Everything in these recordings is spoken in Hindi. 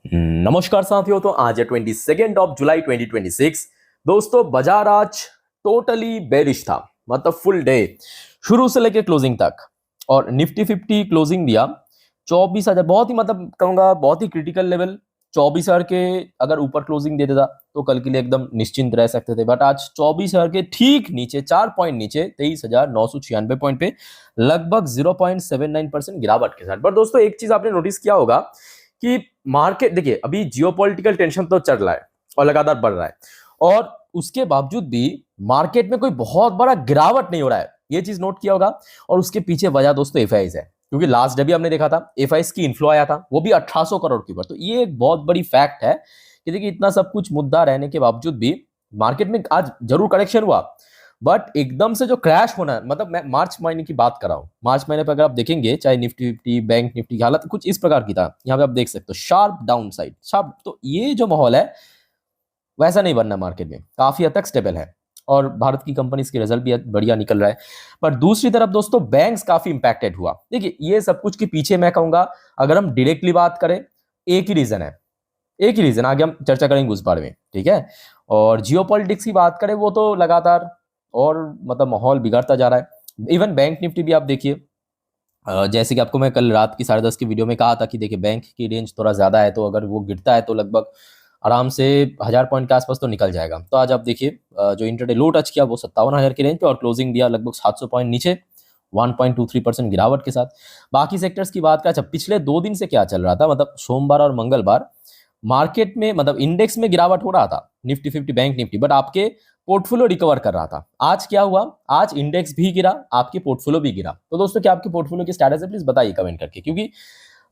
नमस्कार साथियों। तो आज है 22 जुलाई 2026। दोस्तों बाजार आज टोटली बेरिश था, मतलब फुल डे शुरू से लेकर क्लोजिंग तक। और निफ्टी 50 क्लोजिंग दिया 24,000, बहुत ही मतलब कहूंगा बहुत ही क्रिटिकल लेवल। 24,000 के अगर ऊपर क्लोजिंग दे देता तो कल के लिए एकदम निश्चिंत रह सकते थे, बट आज 24,000 के ठीक नीचे 4 पॉइंट नीचे 23,996 पॉइंट पे लगभग 0.79% गिरावट के साथ। पर दोस्तों एक चीज आपने नोटिस किया होगा कि मार्केट देखिए, अभी जियोपॉलिटिकल टेंशन तो चल रहा है और लगातार बढ़ रहा है, और उसके बावजूद भी मार्केट में कोई बहुत बड़ा गिरावट नहीं हो रहा है। ये चीज नोट किया होगा। और उसके पीछे वजह दोस्तों एफआईज है, क्योंकि लास्ट डे भी हमने देखा था एफआईज की इन्फ्लो आया था, वो भी 1800 करोड़ के ऊपर। तो ये एक बहुत बड़ी फैक्ट है कि देखिए इतना सब कुछ मुद्दा रहने के बावजूद भी मार्केट में आज जरूर करेक्शन हुआ, बट एकदम से जो क्रैश होना है, मतलब मैं मार्च महीने की बात कर रहा हूँ। मार्च महीने पर अगर आप देखेंगे चाहे निफ्टी 50 बैंक निफ्टी की हालत कुछ इस प्रकार की था, यहाँ पे आप देख सकते हो शार्प डाउन साइड शार्प। तो ये जो माहौल है वैसा नहीं बनना, मार्केट में काफी हद तक स्टेबल है और भारत की कंपनीज के रिजल्ट भी बढ़िया निकल रहा है। पर दूसरी तरफ दोस्तों बैंक्स काफी इंपैक्टेड हुआ। देखिए ये सब कुछ के पीछे मैं कहूंगा, अगर हम डायरेक्टली बात करें, एक ही रीजन है, एक ही रीजन आगे हम चर्चा करेंगे उस बारे में, ठीक है। और जियोपॉलिटिक्स की बात करें, वो तो लगातार और मतलब माहौल बिगड़ता जा रहा है। इवन बैंक निफ्टी भी आप देखिए, जैसे कि आपको मैं कल रात की 10:30 की वीडियो में कहा था कि देखिए बैंक की रेंज थोड़ा ज्यादा है, तो अगर वो गिरता है तो लगभग आराम से 1000 पॉइंट के आसपास तो निकल जाएगा। तो आज आप देखिए जो इंटरडे लो टच किया वो 57,000 की रेंज पे और क्लोजिंग दिया लगभग 700 पॉइंट नीचे, 1.23% गिरावट के साथ। बाकी सेक्टर्स की बात करें, अच्छा पिछले 2 दिन से क्या चल रहा था, मतलब सोमवार और मंगलवार मार्केट में मतलब इंडेक्स में गिरावट हो रहा था, निफ्टी 50 बैंक निफ्टी, बट आपके पोर्टफोलियो रिकवर कर रहा था। आज क्या हुआ, आज इंडेक्स भी गिरा, आपके पोर्टफोलियो भी गिरा। तो दोस्तों क्या आपके पोर्टफोलियो की स्टेटस है, प्लीज बताइए कमेंट करके, क्योंकि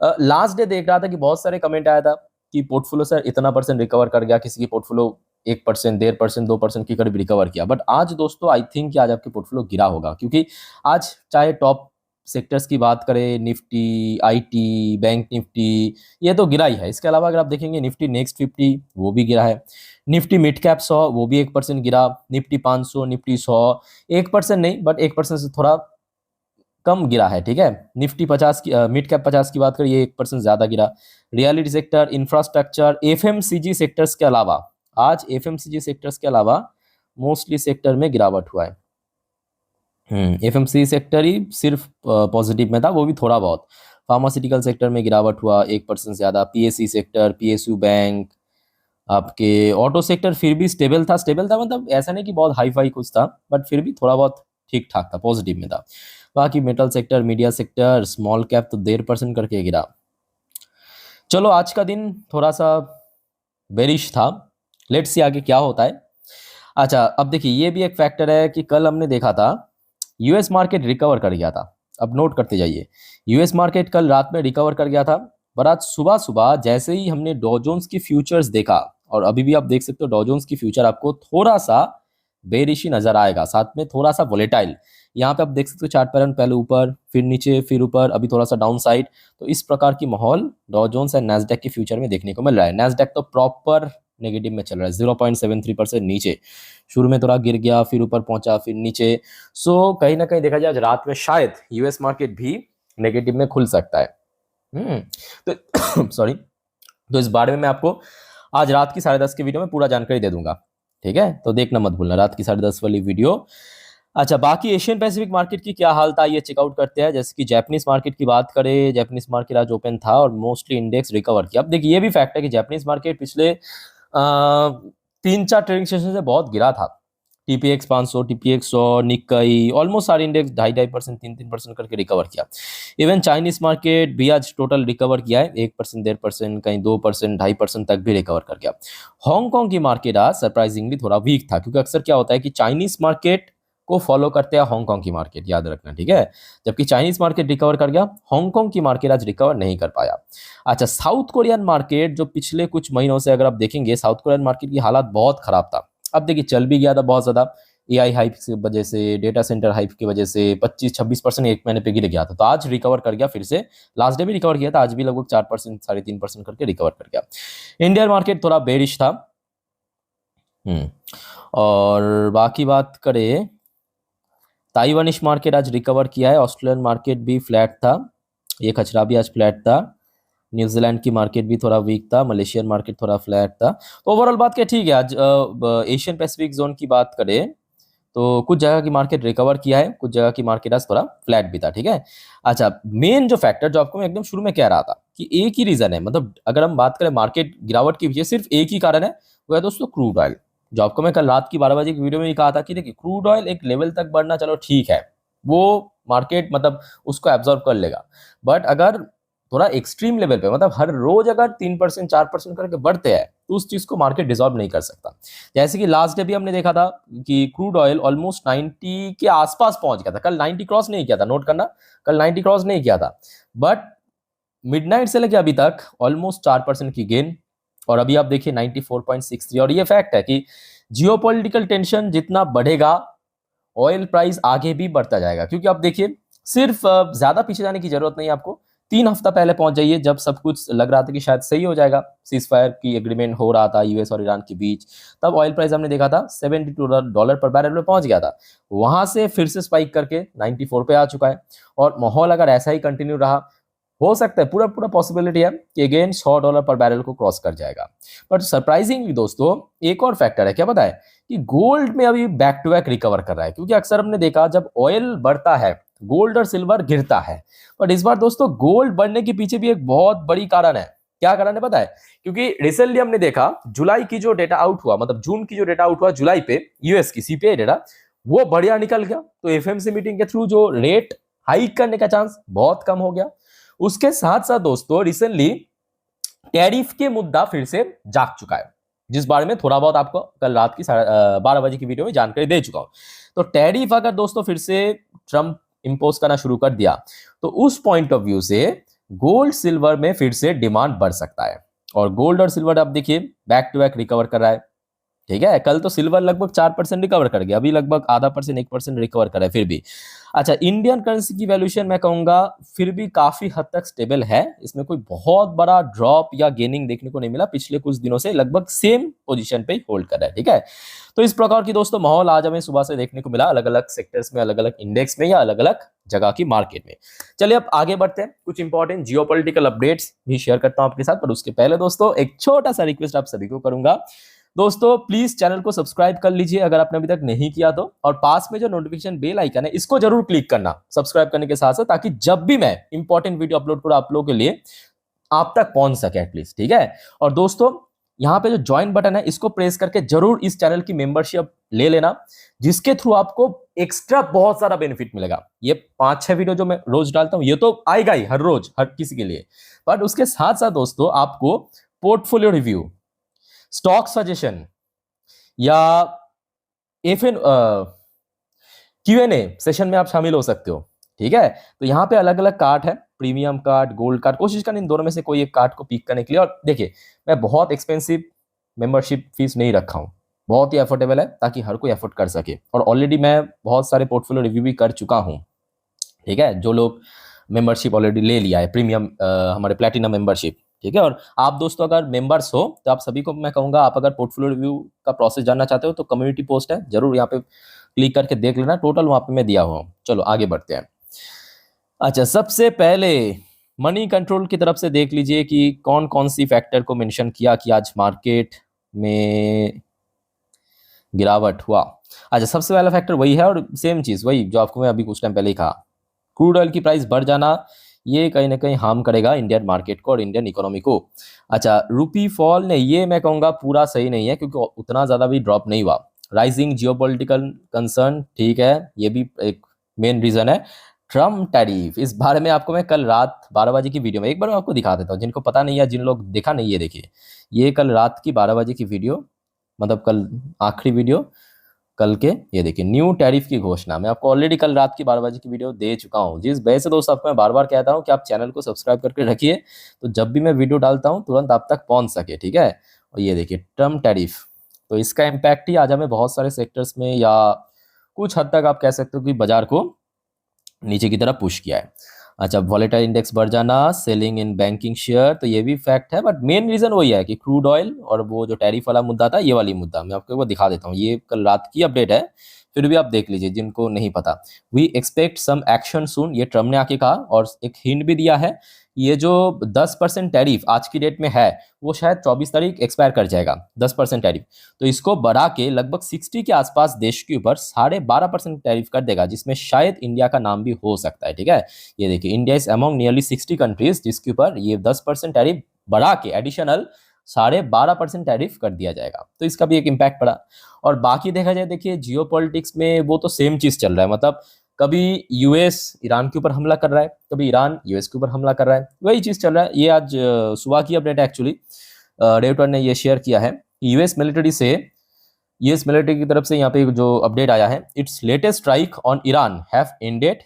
लास्ट डे देख रहा था कि बहुत सारे कमेंट आया था कि पोर्टफोलियो सर इतना परसेंट रिकवर कर गया, किसी की पोर्टफोलियो 1%, 1.5%, 2% की करीब रिकवर किया। बट आज दोस्तों आई थिंक कि आज आपके पोर्टफोलियो गिरा होगा, क्योंकि आज चाहे टॉप सेक्टर्स की बात करें, निफ्टी, आईटी, बैंक निफ्टी, ये तो गिरा ही है। इसके अलावा अगर आप देखेंगे निफ्टी नेक्स्ट 50 वो भी गिरा है, निफ्टी मिड कैप 100 वो भी 1% गिरा, निफ्टी 500, निफ्टी 100 1% नहीं बट 1% से थोड़ा कम गिरा है, ठीक है। निफ्टी 50 की मिड कैप 50 की बात करें, ये 1% ज्यादा गिरा। Reality sector, infrastructure, FMCG sectors के अलावा, आज एफएमसीजी सेक्टर्स के अलावा मोस्टली सेक्टर में गिरावट हुआ है। एफएमसी सेक्टर ही सिर्फ पॉजिटिव में था, वो भी थोड़ा बहुत। फार्मास्यूटिकल सेक्टर में गिरावट हुआ 1% ज्यादा, पीएससी सेक्टर, पीएसयू बैंक, आपके ऑटो सेक्टर फिर भी स्टेबल था मतलब ऐसा नहीं कि बहुत हाई फाई कुछ था, बट फिर भी थोड़ा बहुत ठीक ठाक था, पॉजिटिव में था। बाकी metal sector, media sector, small cap तो 1.5% करके गिरा। चलो आज का दिन थोड़ा सा बेरिश था, लेट्स सी आगे क्या होता है। अच्छा अब देखिए ये भी एक फैक्टर है कि कल हमने देखा था यूएस मार्केट रिकवर कर गया था। अब नोट करते जाइए, यूएस मार्केट कल रात में रिकवर कर गया था, पर आज सुबह सुबह जैसे ही हमने डॉ जोन्स की फ्यूचर्स देखा, और अभी भी आप देख सकते हो डॉ जोन्स की फ्यूचर आपको थोड़ा सा बेरिशी नजर आएगा, साथ में थोड़ा सा वोलेटाइल। यहाँ पे आप देख सकते हो चार्ट पैटर्न, पहले ऊपर फिर नीचे फिर ऊपर, अभी थोड़ा सा डाउन साइड। तो इस प्रकार की माहौल डॉ जोन्स एंड नैस्डैक के फ्यूचर में देखने को मिल रहा है। नैस्डैक तो प्रॉपर नेगेटिव में चल रहा है, 0.73% नीचे, शुरू में थोड़ा गिर गया फिर ऊपर पहुंचा फिर नीचे। सो कहीं ना कहीं देखा जाए आज रात में शायद यूएस मार्केट भी नेगेटिव में खुल सकता है। तो सॉरी, तो इस बारे में मैं आपको आज रात की 10:30 की वीडियो में पूरा जानकारी दे दूंगा, ठीक है। तो देखना मत भूलना रात की 10:30 वाली वीडियो। अच्छा बाकी एशियन पैसिफिक मार्केट की क्या हाल था ये चेकआउट करते हैं। जैसे कि जापानीज मार्केट की बात करें, जापानीज मार्केट आज ओपन था और मोस्टली इंडेक्स रिकवर किया। अब देखिए ये भी फैक्ट है कि जापानीज मार्केट पिछले 3-4 ट्रेडिंग सेशन से बहुत गिरा था। टीपीएक्स 500, टीपीएक्स 100, निक्काई, ऑलमोस्ट सारे इंडेक्स 2.5%, 3% करके रिकवर किया। इवन चाइनीज मार्केट भी आज टोटल रिकवर किया है, 1%, 1.5%, कहीं 2%, 2.5% तक भी रिकवर कर गया। हांगकांग की मार्केट आज सरप्राइजिंगली थोड़ा वीक था, क्योंकि अक्सर क्या होता है कि चाइनीज मार्केट को फॉलो करते हैं हांगकांग की मार्केट, याद रखना, ठीक है। जबकि चाइनीज मार्केट रिकवर कर गया, हांगकांग की मार्केट आज रिकवर नहीं कर पाया। अच्छा साउथ कोरियन मार्केट, जो पिछले कुछ महीनों से अगर आप देखेंगे साउथ कोरियन मार्केट की हालत बहुत खराब था। अब देखिए चल भी गया था बहुत ज्यादा, एआई हाइप की वजह से, डेटा सेंटर हाइप की वजह से 25-26% एक महीने पे गिर गया था। तो आज रिकवर कर गया फिर से, लास्ट डे भी रिकवर किया था, आज भी लगभग 4%, 3.5% करके रिकवर कर गया। इंडियन मार्केट थोड़ा बेरिश था। और बाकी बात करें, ताइवानिश मार्केट आज रिकवर किया है, ऑस्ट्रेलियन मार्केट भी फ्लैट था, ये खचरा भी आज फ्लैट था। न्यूजीलैंड की मार्केट भी थोड़ा वीक था, मलेशियन मार्केट थोड़ा फ्लैट था। तो ओवरऑल बात क्या ठीक है। आज एशियन पैसिफिक जोन की बात करें तो कुछ जगह की मार्केट रिकवर किया है, कुछ जगह की मार्केट आज थोड़ा फ्लैट भी था, ठीक है। अच्छा, मेन जो फैक्टर जो आपको मैं एकदम शुरू में कह रहा था कि एक ही रीजन है, मतलब अगर हम बात करें मार्केट गिरावट के पीछे सिर्फ एक ही कारण है, वो है दोस्तों क्रूड ऑयल। जो आपको मैं कल रात की 12 बजे की वीडियो में भी कहा था कि देखिए क्रूड ऑयल एक लेवल तक बढ़ना चलो ठीक है, वो मार्केट मतलब उसको एब्जॉर्ब कर लेगा। बट अगर थोड़ा एक्सट्रीम लेवल पे मतलब हर रोज अगर 3% 4% करके बढ़ते हैं तो उस चीज को मार्केट डिजॉल्व नहीं कर सकता। जैसे कि लास्ट डे भी हमने देखा था कि क्रूड ऑयल ऑलमोस्ट 90 के आसपास पहुंच गया था। कल 90 क्रॉस नहीं किया था, नोट करना, कल 90 क्रॉस नहीं किया था। बट मिडनाइट से लेके अभी तक ऑलमोस्ट 4% की गेन, और अभी आप देखिए 94.63। और ये फैक्ट है कि जियोपॉलिटिकल टेंशन जितना बढ़ेगा ऑयल प्राइस आगे भी बढ़ता जाएगा। क्योंकि आप देखिए सिर्फ ज्यादा पीछे जाने की जरूरत नहीं है आपको, 3 हफ्ता पहले पहुंच जाइए जब सब कुछ लग रहा था कि शायद सही हो जाएगा, सीज फायर की एग्रीमेंट हो रहा था यूएस और ईरान के बीच, तब ऑयल प्राइस हमने देखा था $72 पर बैरल में पहुंच गया था। वहां से फिर से स्पाइक करके 94 पे आ चुका है। और माहौल अगर ऐसा ही कंटिन्यू रहा, हो सकता है पूरा पूरा पॉसिबिलिटी है कि अगेन $100 पर बैरल को क्रॉस कर जाएगा। बट सरप्राइजिंगली दोस्तों एक और फैक्टर है, क्या पता है, कि गोल्ड में अभी बैक टू बैक रिकवर कर रहा है। क्योंकि अक्सर हमने देखा जब ऑयल बढ़ता है गोल्ड और सिल्वर गिरता है, बट इस बार दोस्तों गोल्ड बढ़ने के पीछे भी एक बहुत बड़ी कारण है। क्या कारण है पता है? क्योंकि रिसेंटली हमने देखा जुलाई की जो डेटा आउट हुआ, मतलब जून की जो डेटा आउट हुआ जुलाई पे, यूएस की सीपीआई डेटा, वो बढ़िया निकल गया। तो एफएमसी मीटिंग के थ्रू जो रेट हाइक करने का चांस बहुत कम हो गया। उसके साथ साथ दोस्तों रिसेंटली टैरिफ के मुद्दा फिर से जाग चुका है, जिस बारे में थोड़ा बहुत आपको कल रात की 12 बजे की वीडियो में जानकारी दे चुका हूं। तो टैरिफ अगर दोस्तों फिर से ट्रंप इंपोज करना शुरू कर दिया तो उस पॉइंट ऑफ व्यू से गोल्ड सिल्वर में फिर से डिमांड बढ़ सकता है। और गोल्ड और सिल्वर आप देखिए बैक टू बैक रिकवर कर रहा है, ठीक है। कल तो सिल्वर लगभग 4% रिकवर कर गया, अभी लगभग आधा परसेंट 1% रिकवर कर रहा है फिर भी। अच्छा, इंडियन करेंसी की वैल्यूएशन मैं कहूंगा फिर भी काफी हद तक स्टेबल है, इसमें कोई बहुत बड़ा ड्रॉप या गेनिंग देखने को नहीं मिला। पिछले कुछ दिनों से लगभग सेम पोजीशन पे ही होल्ड कर रहा है, ठीक है। तो इस प्रकार की दोस्तों माहौल आज हमें सुबह से देखने को मिला, अलग अलग सेक्टर्स में, अलग अलग इंडेक्स में या अलग अलग जगह की मार्केट में। चलिए अब आगे बढ़ते हैं, कुछ इंपॉर्टेंट जियोपॉलिटिकल अपडेट्स भी शेयर करता हूं आपके साथ। पर उसके पहले दोस्तों एक छोटा सा रिक्वेस्ट आप सभी को करूंगा, दोस्तों प्लीज चैनल को सब्सक्राइब कर लीजिए अगर आपने अभी तक नहीं किया तो, और पास में जो नोटिफिकेशन बेल आइकन है इसको जरूर क्लिक करना सब्सक्राइब करने के साथ साथ, ताकि जब भी मैं इंपॉर्टेंट वीडियो अपलोड करूं आप लोगों के लिए आप तक पहुंच सके एटलीस्ट, ठीक है। और दोस्तों यहाँ पे जो ज्वाइन बटन है इसको प्रेस करके जरूर इस चैनल की मेंबरशिप ले लेना, जिसके थ्रू आपको एक्स्ट्रा बहुत सारा बेनिफिट मिलेगा। ये 5-6 वीडियो जो मैं रोज डालता हूं ये तो आएगा ही हर रोज हर किसी के लिए, बट उसके साथ साथ दोस्तों आपको पोर्टफोलियो रिव्यू, स्टॉक सजेशन या एफएन क्यूएनए सेशन में आप शामिल हो सकते हो, ठीक है। तो यहाँ पे अलग अलग कार्ड है, प्रीमियम कार्ड, गोल्ड कार्ड, कोशिश करना इन दोनों में से कोई एक कार्ड को पिक करने के लिए। और देखिए मैं बहुत एक्सपेंसिव मेंबरशिप फीस नहीं रखा हूँ, बहुत ही अफोर्डेबल है ताकि हर कोई अफोर्ड कर सके। और ऑलरेडी मैं बहुत सारे पोर्टफोलियो रिव्यू भी कर चुका हूँ, ठीक है। जो लोग मेंबरशिप ऑलरेडी ले लिया है प्रीमियम हमारे प्लेटिनम मेंबरशिप, ठीक है। और आप दोस्तों अगर मेंबर्स हो तो आप सभी को मैं कहूंगा, आप अगर पोर्टफोलियो रिव्यू का प्रोसेस जानना चाहते हो तो कम्युनिटी पोस्ट है, जरूर यहाँ पे क्लिक करके देख लेना, टोटल वहां पे मैं दिया हुआ हूँ। चलो आगे बढ़ते हैं। अच्छा, सबसे पहले मनी कंट्रोल की तरफ से देख लीजिए कि कौन कौन सी फैक्टर को मेंशन किया कि आज मार्केट में गिरावट हुआ। अच्छा, सबसे पहला फैक्टर वही है और सेम चीज वही जो आपको मैं अभी कुछ टाइम पहले ही कहा, क्रूड ऑयल की प्राइस बढ़ जाना ये कहीं ना कहीं हार्म करेगा इंडियन मार्केट को और इंडियन इकोनॉमी को। अच्छा, रूपी फॉल ने ये मैं कहूँगा पूरा सही नहीं है, क्योंकि उतना ज़्यादा भी ड्रॉप नहीं हुआ। राइजिंग जियोपॉलिटिकल कंसर्न, ठीक है, ये भी एक मेन रीज़न है। ट्रम्प टैरिफ, इस बारे में आपको मैं कल रात 12 बजे की वीडियो में एक बार मैं आपको दिखा देता हूँ, जिनको पता नहीं है, जिन लोग देखा नहीं है देखिए, ये कल रात की 12 बजे की वीडियो, मतलब कल आखिरी वीडियो कल के, ये देखिए न्यू टैरिफ की घोषणा। मैं आपको ऑलरेडी कल रात की 12 बजे की वीडियो दे चुका हूँ, जिस वजह से दोस्तों आपको मैं बार बार कहता हूँ कि आप चैनल को सब्सक्राइब करके रखिए, तो जब भी मैं वीडियो डालता हूँ तुरंत आप तक पहुँच सके, ठीक है। और ये देखिए ट्रम्प टैरिफ, तो इसका इम्पैक्ट ही आज हमें बहुत सारे सेक्टर्स में या कुछ हद तक आप कह सकते हो कि बाजार को नीचे की तरफ पुश किया है। अच्छा, वॉलेटाइल इंडेक्स बढ़ जाना, सेलिंग इन बैंकिंग शेयर, तो ये भी फैक्ट है, बट मेन रीजन वही है कि क्रूड ऑयल और वो जो टैरिफ वाला मुद्दा था, ये वाली मुद्दा मैं आपको एक बार दिखा देता हूँ। ये कल रात की अपडेट है, फिर भी आप देख लीजिए जिनको नहीं पता। वी एक्सपेक्ट सम एक्शन सून, ये ट्रम्प ने आके कहा, और एक हिंट भी दिया है, ये जो 10% टैरिफ आज की डेट में है वो शायद 24 तारीख एक्सपायर कर जाएगा, 10% टैरिफ। तो इसको बढ़ा के लगभग 60 के आसपास देश के ऊपर 12.5% टैरिफ कर देगा, जिसमें शायद इंडिया का नाम भी हो सकता है। ठीक है, ये देखिए, India is among nearly 60 countries जिसके ऊपर ये 10% टैरिफ बढ़ा के एडिशनल 12.5% टैरिफ कर दिया जाएगा। तो इसका भी एक इम्पैक्ट पड़ा। और बाकी देखा जाए, देखिए जियो पॉलिटिक्स में वो तो सेम चीज चल रहा है, मतलब कभी यूएस ईरान के ऊपर हमला कर रहा है, कभी ईरान यूएस के ऊपर हमला कर रहा है, वही चीज चल रहा है। ये आज सुबह की अपडेट है एक्चुअली, रेवटर ने ये शेयर किया है। यूएस मिलिट्री की तरफ से यहाँ पे जो अपडेट आया है, it's latest strike on Iran have ended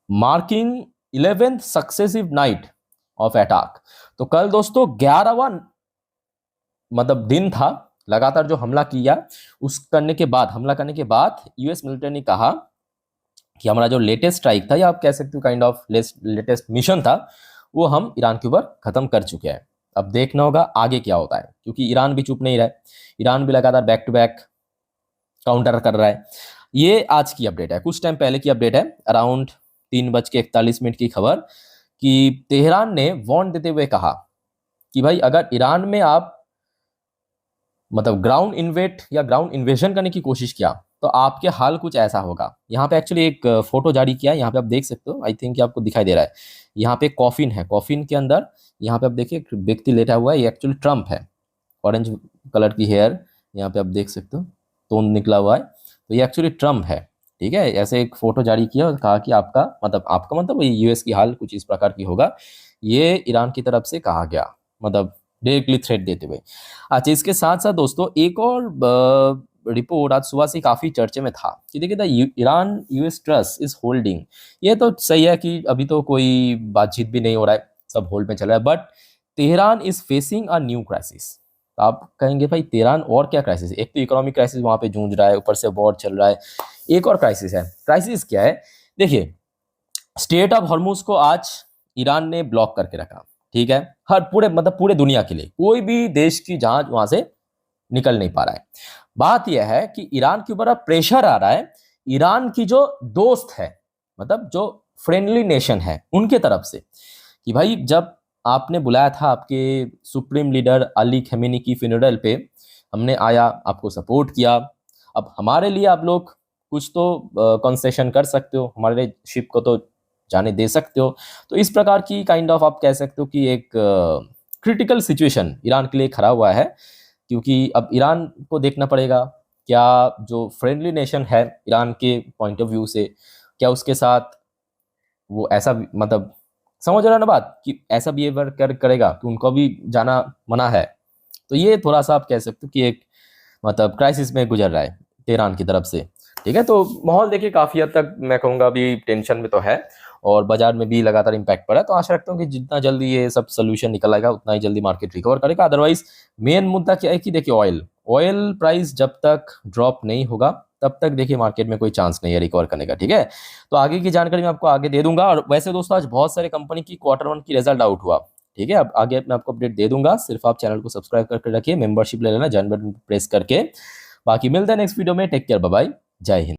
marking 11th successive night of attack. तो कल दोस्तों 11वां मतलब दिन था लगातार जो हमला किया, हमला करने के बाद यूएस मिलिट्री ने कहा कि हमारा जो लेटेस्ट स्ट्राइक था, या आप कह सकते हो काइंड ऑफ लेटेस्ट मिशन था, वो हम ईरान के ऊपर खत्म कर चुके हैं। अब देखना होगा आगे क्या होता है, क्योंकि ईरान भी चुप नहीं रहा है, ईरान भी लगातार बैक टू बैक काउंटर कर रहा है। ये आज की अपडेट है, कुछ टाइम पहले की अपडेट है, अराउंड 3:41 की खबर, कि तेहरान ने वार्न देते हुए कहा कि भाई अगर ईरान में आप मतलब ग्राउंड इन्वेट या ग्राउंड इन्वेजन करने की कोशिश किया तो आपके हाल कुछ ऐसा होगा। यहाँ पे एक्चुअली एक फोटो जारी किया है, यहाँ पे आप देख सकते हो, आई थिंक आपको दिखाई दे रहा है। यहाँ पे कॉफिन है, कॉफिन के अंदर यहाँ पे आप देखिए एक व्यक्ति लेटा हुआ है, ये एक्चुअली ट्रम्प है, ऑरेंज कलर की हेयर, यहाँ पे आप देख सकते हो, तोंद निकला हुआ है, तो ये एक्चुअली ट्रम्प है। ठीक है, ऐसे एक फोटो जारी किया और कहा कि आपका मतलब यूएस की हाल कुछ इस प्रकार की होगा, ये ईरान की तरफ से कहा गया, मतलब डायरेक्टली थ्रेट देते हुए। अच्छा, इसके साथ साथ दोस्तों एक और रिपोर्ट आज सुबह से काफी चर्चे में था कि देखिए, the Iran US trust is holding. ये तो सही है कि अभी तो कोई बातचीत भी नहीं हो रहा है, सब होल्ड में चल रहा है, but Tehran is facing a new crisis. तो आप कहेंगे भाई तेहरान और क्या क्राइसिस है? एक तो इकोनॉमिक क्राइसिस वहां पे जूझ रहा है, ऊपर से वॉर चल रहा है, एक और क्राइसिस है। क्राइसिस क्या है? देखिए, स्टेट ऑफ हॉर्मुज को आज ईरान ने ब्लॉक करके रखा। ठीक है, हर पूरे दुनिया के लिए कोई भी देश की जहाज वहां से निकल नहीं पा रहा है। बात यह है कि ईरान के ऊपर अब प्रेशर आ रहा है, ईरान की जो दोस्त है, मतलब जो फ्रेंडली नेशन है, उनके तरफ से, कि भाई जब आपने बुलाया था आपके सुप्रीम लीडर अली खमेनी की फ्यूनरल पे, हमने आया, आपको सपोर्ट किया, अब हमारे लिए आप लोग कुछ तो कंसेशन कर सकते हो, हमारे शिप को तो जाने दे सकते हो। तो इस प्रकार की काइंड ऑफ आप कह सकते हो कि एक क्रिटिकल सिचुएशन ईरान के लिए खड़ा हुआ है, क्योंकि अब ईरान को देखना पड़ेगा क्या जो फ्रेंडली नेशन है ईरान के पॉइंट ऑफ व्यू से, क्या उसके साथ वो ऐसा मतलब समझ रहा है ना बात, कि ऐसा बिहेवियर करेगा कि उनको भी जाना मना है। तो ये थोड़ा सा आप कह सकते हो कि एक मतलब क्राइसिस में गुजर रहा है तेहरान की तरफ से। ठीक है, तो माहौल देखिए काफी हद तक मैं कहूँगा अभी टेंशन में तो है, और बाजार में भी लगातार इंपैक्ट पड़ा है। तो आशा रखता हूँ कि जितना जल्दी ये सब सोल्यूशन निकल आएगा उतना ही जल्दी मार्केट रिकवर करेगा। अदरवाइज मेन मुद्दा क्या है कि देखिए ऑयल प्राइस जब तक ड्रॉप नहीं होगा तब तक देखिए मार्केट में कोई चांस नहीं है रिकवर करने का। ठीक है, तो आगे की जानकारी मैं आपको आगे दे दूंगा। और वैसे दोस्तों आज बहुत सारे कंपनी की Q1 की रिजल्ट आउट हुआ। ठीक है, अब आगे मैं आपको अपडेट दे दूंगा, सिर्फ आप चैनल को सब्सक्राइब करके रखिए, मेंबरशिप ले लेना, जॉइन बटन प्रेस करके। बाकी मिलते हैं नेक्स्ट वीडियो में, टेक केयर, बाय बाय, जय हिंद।